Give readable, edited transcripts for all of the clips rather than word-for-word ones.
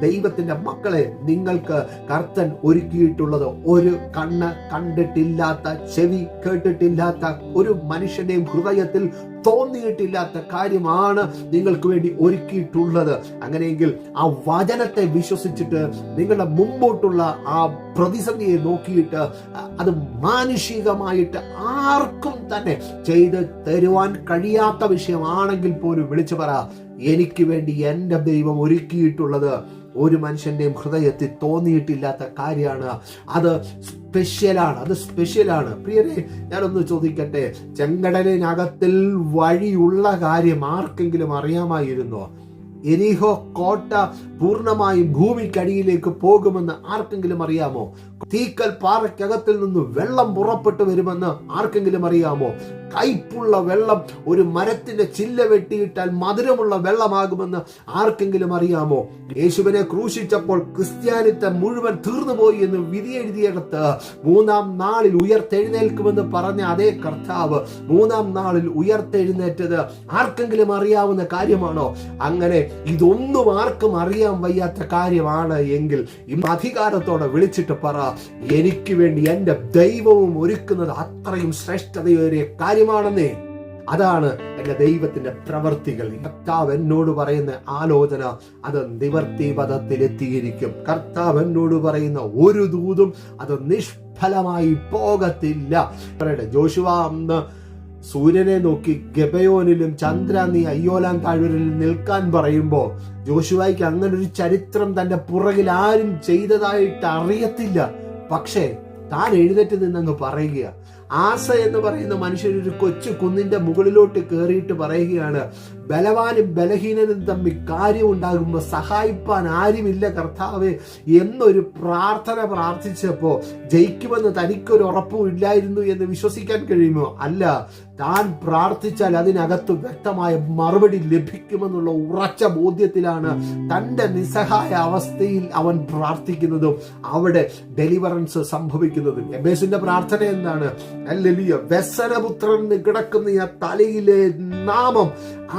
ദൈവത്തിന്റെ മക്കളെ, നിങ്ങൾക്ക് കർത്തൻ ഒരുക്കിയിട്ടുള്ളത് ഒരു കണ്ണ് കണ്ടിട്ടില്ലാത്ത, ചെവി കേട്ടിട്ടില്ലാത്ത, ഒരു മനുഷ്യന്റെയും ഹൃദയത്തിൽ തോന്നിയിട്ടില്ലാത്ത കാര്യമാണ് നിങ്ങൾക്ക് വേണ്ടി ഒരുക്കിയിട്ടുള്ളത്. അങ്ങനെയെങ്കിൽ ആ വചനത്തെ വിശ്വസിച്ചിട്ട് നിങ്ങളുടെ മുമ്പോട്ടുള്ള ആ പ്രതിസന്ധിയെ നോക്കിയിട്ട് അത് മാനുഷികമായിട്ട് ആർക്കും തന്നെ ചെയ്ത് തരുവാൻ കഴിയാത്ത വിഷയമാണെങ്കിൽ പോലും വിളിച്ചു പറ, എനിക്ക് വേണ്ടി എൻ്റെ ദൈവം ഒരുക്കിയിട്ടുള്ളത് ഒരു മനുഷ്യന്റെയും ഹൃദയത്തിൽ തോന്നിയിട്ടില്ലാത്ത കാര്യമാണ്. അത് സ്പെഷ്യലാണ്. പ്രിയരെ, ഞാനൊന്ന് ചോദിക്കട്ടെ, ചെങ്കടലിനകത്തിൽ വഴിയുള്ള കാര്യം ആർക്കെങ്കിലും അറിയാമായിരുന്നോ? എരിഹോ കോട്ട പൂർണ്ണമായും ഭൂമിക്കടിയിലേക്ക് പോകുമെന്ന് ആർക്കെങ്കിലും അറിയാമോ? തീക്കൽ പാറയ്ക്കകത്തിൽ നിന്ന് വെള്ളം പുറപ്പെട്ടു വരുമെന്ന് ആർക്കെങ്കിലും അറിയാമോ? കയ്പുള്ള വെള്ളം ഒരു മരത്തിന്റെ ചില്ല വെട്ടിയിട്ടാൽ മധുരമുള്ള വെള്ളമാകുമെന്ന് ആർക്കെങ്കിലും അറിയാമോ? യേശുവിനെ ക്രൂശിച്ചപ്പോൾ ക്രിസ്ത്യാനിത്വം മുഴുവൻ തീർന്നുപോയി എന്ന് വിധി എഴുതിയെടുത്ത് 3-ാം നാളിൽ ഉയർത്തെഴുന്നേൽക്കുമെന്ന് പറഞ്ഞ അതേ കർത്താവ് 3-ാം നാളിൽ ഉയർത്തെഴുന്നേറ്റത് ആർക്കെങ്കിലും അറിയാവുന്ന കാര്യമാണോ? അങ്ങനെ ഇതൊന്നും ആർക്കും അറിയാൻ വയ്യാത്ത കാര്യമാണ് എങ്കിൽ ഇന്ന് അധികാരത്തോടെ വിളിച്ചിട്ട് പറ, എനിക്ക് വേണ്ടി എൻ്റെ ദൈവവും ഒരുക്കുന്നത് അത്രയും ശ്രേഷ്ഠതയേറിയ കാര്യമാണെന്നേ. അതാണ് എൻ്റെ ദൈവത്തിന്റെ പ്രവൃത്തികൾ. കർത്താവ് എന്നോട് പറയുന്ന ആലോചന അത് നിവർത്തിപഥത്തിലെത്തിയിരിക്കും. കർത്താവ് എന്നോട് പറയുന്ന ഒരു ദൂതും അത് നിഷ്ഫലമായി പോകത്തില്ല. ജോഷുവ അന്ന് സൂര്യനെ നോക്കി ഗബയോനിലും ചന്ദ്ര നീ അയ്യോലാൻ താഴ്വരയിൽ നിൽക്കാൻ പറയുമ്പോ ജോഷുവായ്ക്ക് അങ്ങനെ ഒരു ചരിത്രം തന്റെ പുറകിൽ ആരും ചെയ്തതായിട്ട് അറിയത്തില്ല. പക്ഷേ താൻ എഴുന്നേറ്റ് നിന്നങ്ങ് പറയുക. ആസ എന്ന് പറയുന്ന മനുഷ്യൻ ഒരു കൊച്ചു കുന്നിന്റെ മുകളിലോട്ട് കയറിയിട്ട് പറയുകയാണ്, ബലവാനും ബലഹീനനും തമ്മിൽ കാര്യം ഉണ്ടാകുമ്പോൾ സഹായിപ്പാൻ ആരുമില്ല കർത്താവേ എന്നൊരു പ്രാർത്ഥന പ്രാർത്ഥിച്ചപ്പോ ജയിക്കുമെന്ന് തനിക്കൊരു ഉറപ്പും ഇല്ലായിരുന്നു എന്ന് വിശ്വസിക്കാൻ കഴിയുമോ? അല്ല, താൻ പ്രാർത്ഥിച്ചാൽ അതിനകത്ത് വ്യക്തമായ മറുപടി ലഭിക്കുമെന്നുള്ള ഉറച്ച ബോധ്യത്തിലാണ് തന്റെ നിസ്സഹായ അവസ്ഥയിൽ അവൻ പ്രാർത്ഥിക്കുന്നതും അവിടെ ഡെലിവറൻസ് സംഭവിക്കുന്നതും. എബേസിന്റെ പ്രാർത്ഥന എന്താണ്? ഹല്ലേലൂയ, വ്യസനപുത്രൻ കിടക്കുന്ന ആ തലയിലെ നാമം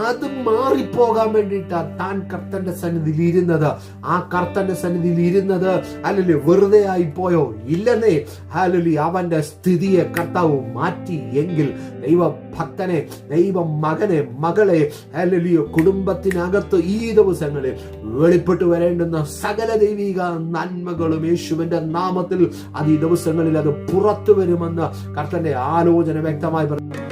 അത് മാറിപ്പോകാൻ വേണ്ടിയിട്ടാണ് താൻ കർത്തന്റെ സന്നിധിയിൽ ഇരുന്നത്. ആ കർത്തന്റെ സന്നിധിയിൽ ഇരുന്നത് ഹല്ലേലൂയ വെറുതെ ആയി പോയോ? ഇല്ലെന്നേ. ഹല്ലേലൂയ, അവന്റെ സ്ഥിതിയെ കർത്താവ് മാറ്റി എങ്കിൽ ദൈവഭക്തനെ, ദൈവ മകനെ, മകളെ, ഹല്ലേലൂയ കുടുംബത്തിനകത്ത് ഈ ദിവസങ്ങളിൽ വെളിപ്പെട്ടു വരേണ്ടുന്ന സകല ദൈവിക നന്മകളും യേശുവിന്റെ നാമത്തിൽ അത് ഈ ദിവസങ്ങളിൽ അത് പുറത്തു വരുമെന്ന് കർത്തന്റെ ആലോചന വ്യക്തമായി പറഞ്ഞു.